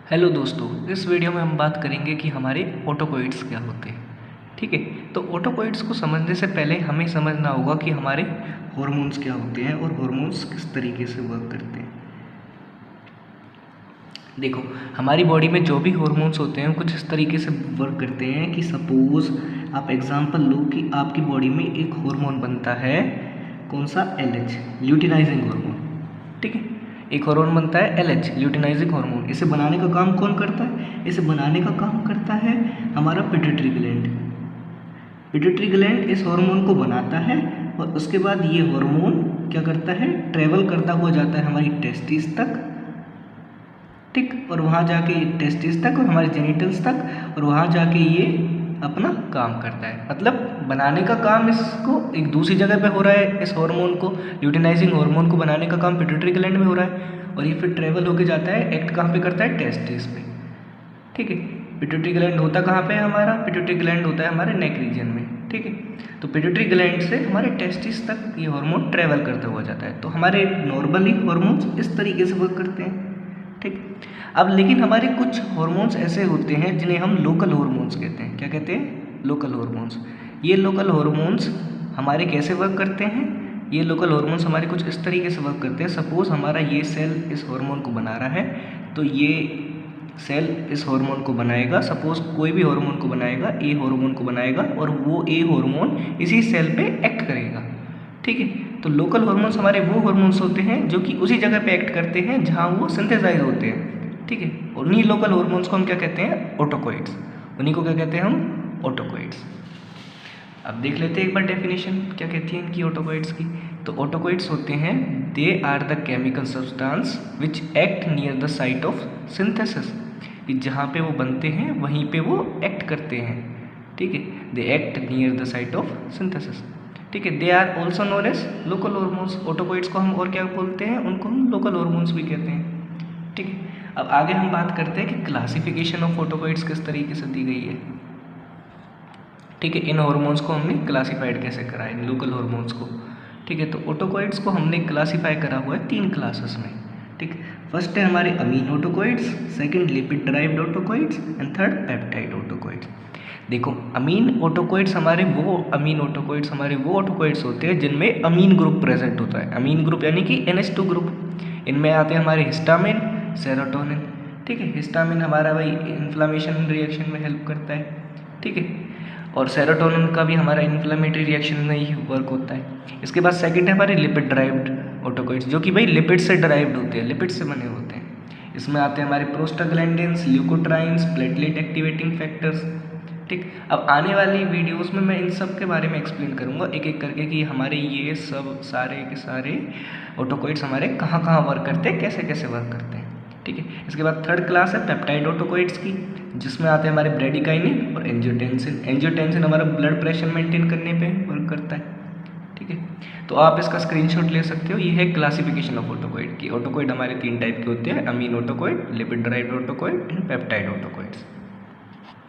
Hello दोस्तों, इस video में हम बात करेंगे कि हमारे ऑटोकोइड्स क्या होते हैं। ठीक है, तो ऑटोकोइड्स को समझने से पहले हमें समझना होगा कि हमारे हॉर्मोन्स क्या होते हैं और हॉर्मोन्स किस तरीके से वर्क करते हैं। देखो, हमारी बॉडी में जो भी हॉर्मोन्स होते हैं कुछ इस तरीके से वर्क करते हैं कि सपोज आप एग्जांपल लो कि आपकी बॉडी में एक हार्मोन बनता है, कौन सा, LH, ल्यूटिनाइजिंग हार्मोन। ठीक है, एक हार्मोन बनता है LH, ल्यूटिनाइजिंग हार्मोन। इसे बनाने का काम कौन करता है? इसे बनाने का काम करता है हमारा पिट्यूटरी ग्लैंड। पिट्यूटरी ग्लैंड इस हार्मोन को बनाता है और उसके बाद ये हार्मोन क्या करता है, ट्रेवल करता हुआ जाता है हमारी टेस्टिस तक। ठीक, और वहाँ जाके टेस्टिस तक और हमारे जेनिटल्स तक, और वहाँ जाके ये अपना काम करता है। मतलब बनाने का काम इसको एक दूसरी जगह पे हो रहा है। इस हार्मोन को, ल्यूटिनाइजिंग हार्मोन को बनाने का काम पिट्यूटरी ग्लैंड में हो रहा है और ये फिर ट्रेवल होके जाता है, एक्ट कहाँ पे करता है, टेस्टिस पे। ठीक है, पिट्यूटरी ग्लैंड होता कहाँ पे है हमारा, पिट्यूटरी ग्लैंड होता है हमारे नेक रीजन में। ठीक है, तो पिट्यूटरी ग्लैंड से हमारे टेस्टिस तक ये हार्मोन ट्रेवल करता हुआ जाता है। तो हमारे नॉर्मली हार्मोन्स इस तरीके से वर्क करते हैं। ठीक, अब लेकिन हमारे कुछ हार्मोन्स ऐसे होते हैं जिन्हें हम लोकल हार्मोन्स कहते हैं। क्या कहते हैं? Local hormones. ये लोकल हार्मोन्स हमारे कैसे वर्क करते हैं? ये लोकल हार्मोन्स हमारे कुछ इस तरीके से वर्क करते हैं। सपोज हमारा ये सेल इस हार्मोन को बना रहा है, तो ये सेल इस हार्मोन को बनाएगा। सपोज कोई भी हार्मोन को बनाएगा, ए हार्मोन को बनाएगा, और वो ए हार्मोन इसी सेल पे एक्ट करेगा। ठीक है, तो लोकल हार्मोन्स हमारे वो हार्मोन्स होते हैं जो कि उसी जगह पे एक्ट करते हैं जहाँ वो सिंथेसाइज होते हैं। ठीक है, और उन्हीं लोकल हार्मोन्स को हम क्या कहते हैं, ऑटोकोइड्स। उन्हीं को क्या कहते हैं हम, ऑटोकोइड्स। अब देख लेते हैं एक बार डेफिनेशन क्या कहती है इनकी, ऑटोकोइड्स की। तो ऑटोकोइड्स होते हैं, they are the chemical substance which act near the site of synthesis. कि जहाँ पे वो बनते हैं वहीं पे वो एक्ट करते हैं। ठीक है, they act near the site of synthesis. ठीक है, they are also known as local hormones. Autacoids को हम और क्या बोलते हैं, उनको हम लोकल हार्मोन्स भी कहते हैं। ठीक है, अब आगे हम बात करते हैं कि क्लासिफिकेशन ऑफ ऑटोकोइड्स किस तरीके से दी गई है। ठीक है, इन हार्मोन्स को हमने क्लासिफाइड कैसे करा है, इन लोकल हार्मोन्स को। ठीक है, तो ऑटोकोइड्स को हमने क्लासीफाई करा हुआ है 3 क्लासेस में। ठीक, फर्स्ट है हमारे amine autacoids, second lipid derived autacoids and third peptide autacoids. देखो, अमीन ऑटोकोइड्स हमारे वो ऑटोकोइड्स होते हैं जिनमें अमीन ग्रुप प्रेजेंट होता है। अमीन ग्रुप यानी कि NH2 ग्रुप। इनमें आते हैं हमारे हिस्टामिन, सेरोटोनिन। ठीक है, हिस्टामिन हमारा भाई इन्फ्लामेशन रिएक्शन में हेल्प करता है। ठीक है, और सेरोटोनिन का भी हमारा इन्फ्लामेटरी रिएक्शन में ही वर्क होता है। इसके बाद सेकंड है हमारे लिपिड ड्राइव्ड ऑटोकोइड्स, जो कि भाई लिपिड से ड्राइव्ड होते हैं, लिपिड से बने होते हैं। इसमें आते हैं हमारे prostaglandins, leukotrienes, platelet activating factors. ठीक, अब आने वाली वीडियोस में मैं इन सब के बारे में एक्सप्लेन करूँगा एक एक करके कि हमारे ये सब सारे के सारे ऑटोकोइड्स हमारे कहाँ कहाँ वर्क करते हैं, कैसे कैसे वर्क करते हैं। ठीक है, इसके बाद थर्ड क्लास है पेप्टाइड ऑटोकोइड्स की, जिसमें आते हैं हमारे ब्रेडिकाइनिन और एंजियोटेंसिन। एंजियोटेंसिन हमारा ब्लड प्रेशर मेंटेन करने पे वर्क करता है। ठीक है, तो आप इसका स्क्रीनशॉट ले सकते हो। ये है क्लासिफिकेशन ऑफ ऑटोकोइड की। ऑटोकोइड हमारे 3 टाइप के होते हैं, अमीन ऑटोकोइड, लिपिड ड्राइव्ड ऑटोकोइड एंड पेप्टाइड ऑटोकोइड्स।